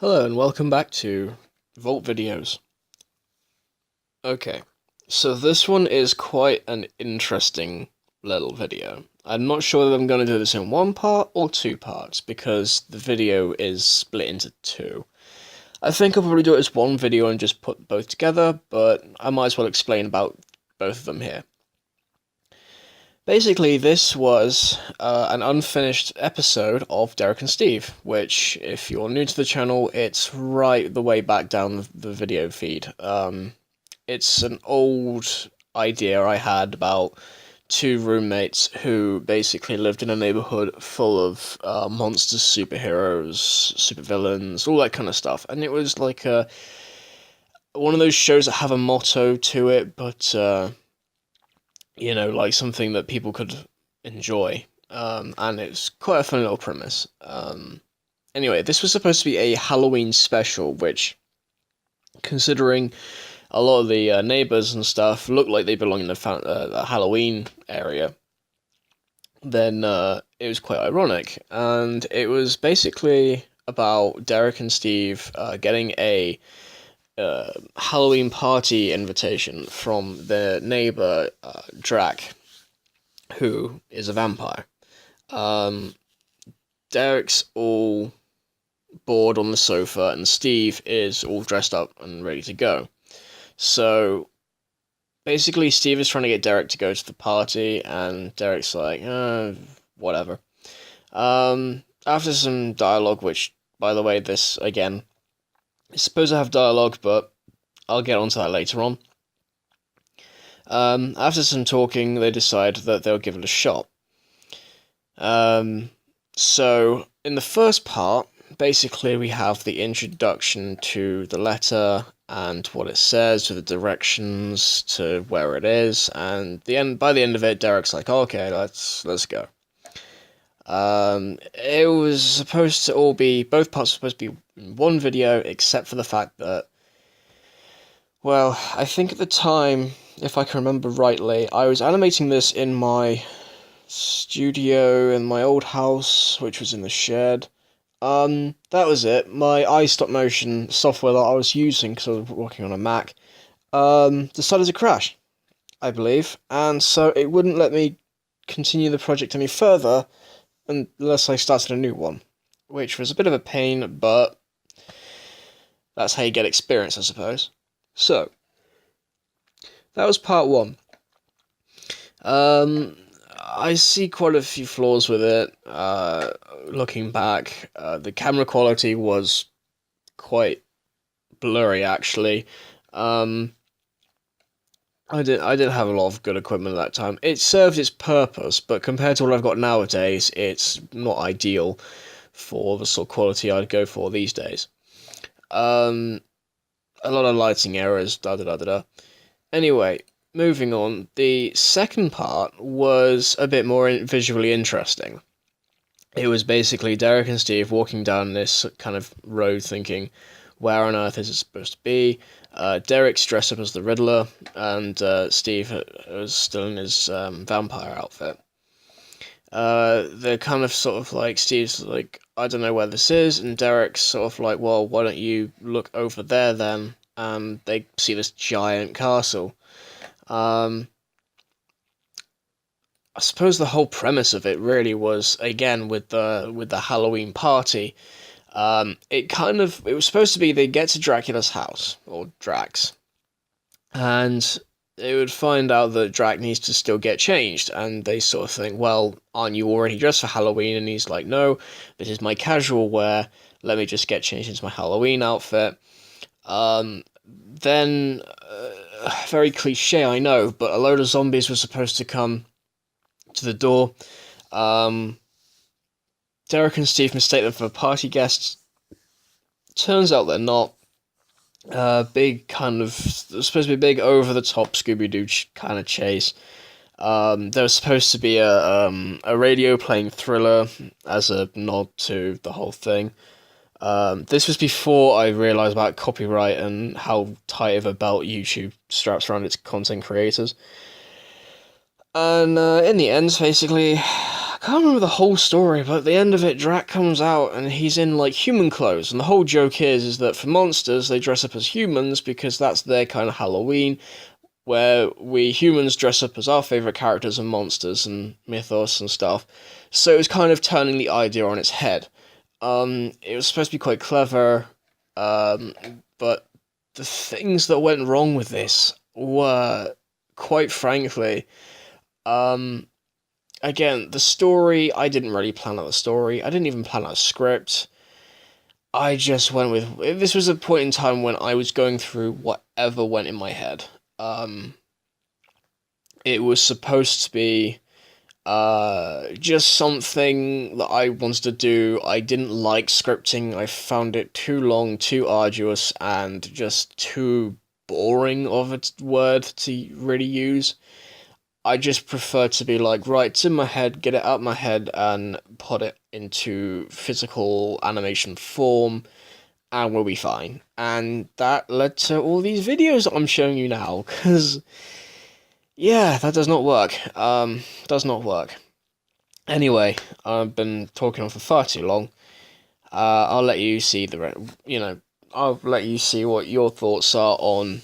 Hello and welcome back to Vault Videos. Okay, so this one is quite an interesting little video. I'm not sure that I'm going to do this in one part or two parts because the video is split into two. I think I'll probably do it as one video and just put both together, but I might as well explain about both of them here. Basically, this was an unfinished episode of Derrick and Steve, which, if you're new to the channel, it's right the way back down the video feed. It's an old idea I had about two roommates who basically lived in a neighborhood full of monsters, superheroes, supervillains, all that kind of stuff. And it was like one of those shows that have a motto to it, but like something that people could enjoy. And it's quite a fun little premise. Anyway, this was supposed to be a Halloween special, which, considering a lot of the neighbors and stuff look like they belong in the Halloween area, then it was quite ironic. And it was basically about Derrick and Steve getting a Halloween party invitation from their neighbor, Drac, who is a vampire. Derrick's all bored on the sofa, and Steve is all dressed up and ready to go. So, basically, Steve is trying to get Derrick to go to the party, and Derrick's like, whatever. After some dialogue, which, by the way, this, again, is supposed to have dialogue, but I'll get onto that later on. After some talking, they decide that they'll give it a shot. So, in the first part, basically we have the introduction to the letter and what it says, to the directions, to where it is, and by the end of it, Derrick's like, okay, let's go. It was supposed to all be, both parts were supposed to be in one video, except for the fact that, well, I think at the time, if I can remember rightly, I was animating this in my studio in my old house, which was in the shed. That was it. My iStop-motion software that I was using, because I was working on a Mac, decided to crash, I believe, and so it wouldn't let me continue the project any further unless I started a new one, which was a bit of a pain, but that's how you get experience, I suppose. So, that was part one. I see quite a few flaws with it. Looking back, the camera quality was quite blurry, actually. I did have a lot of good equipment at that time. It served its purpose, but compared to what I've got nowadays, it's not ideal for the sort of quality I'd go for these days. A lot of lighting errors, da-da-da-da-da. Anyway, moving on, the second part was a bit more visually interesting. It was basically Derrick and Steve walking down this kind of road thinking, where on earth is it supposed to be? Derrick's dressed up as the Riddler, and Steve was still in his vampire outfit. They're kind of sort of like, Steve's like, I don't know where this is, and Derrick's sort of like, well, why don't you look over there then? And they see this giant castle. I suppose the whole premise of it really was, again, with the Halloween party, it was supposed to be they get to Dracula's house, or Drac's, and they would find out that Drac needs to still get changed, and they sort of think, well, aren't you already dressed for Halloween? And he's like, no, this is my casual wear, let me just get changed into my Halloween outfit. Then, very cliche, I know, but a load of zombies were supposed to come to the door. Derrick and Steve mistake them for party guests. Turns out they're not. Big kind of, supposed to be big over-the-top Scooby-Doo kind of chase. There was supposed to be a radio playing Thriller as a nod to the whole thing. This was before I realised about copyright and how tight of a belt YouTube straps around its content creators. And in the end, basically, can't remember the whole story, but at the end of it, Drac comes out and he's in like human clothes, and the whole joke is that for monsters they dress up as humans because that's their kind of Halloween, where we humans dress up as our favourite characters and monsters and mythos and stuff. So it was kind of turning the idea on its head. It was supposed to be quite clever, but the things that went wrong with this were, quite frankly, again, the story, I didn't really plan out the story. I didn't even plan out a script. I just went with... This was a point in time when I was going through whatever went in my head. It was supposed to be just something that I wanted to do. I didn't like scripting. I found it too long, too arduous, and just too boring of a word to really use. I just prefer to be like, right, it's in my head, get it out of my head, and put it into physical animation form, and we'll be fine. And that led to all these videos that I'm showing you now, because, yeah, that does not work. Does not work. Anyway, I've been talking on for far too long. I'll let you see I'll let you see what your thoughts are on,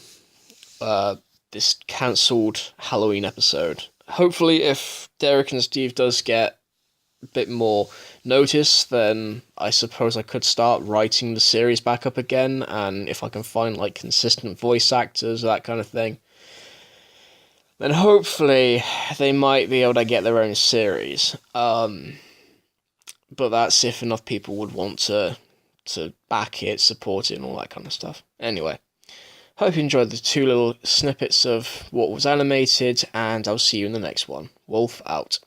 this cancelled Halloween episode. Hopefully, if Derrick and Steve does get a bit more notice, then I suppose I could start writing the series back up again, and if I can find like consistent voice actors, that kind of thing, then hopefully they might be able to get their own series. But that's if enough people would want to back it, support it, and all that kind of stuff. Anyway. Hope you enjoyed the 2 little snippets of what was animated, and I'll see you in the next one. Wolf out.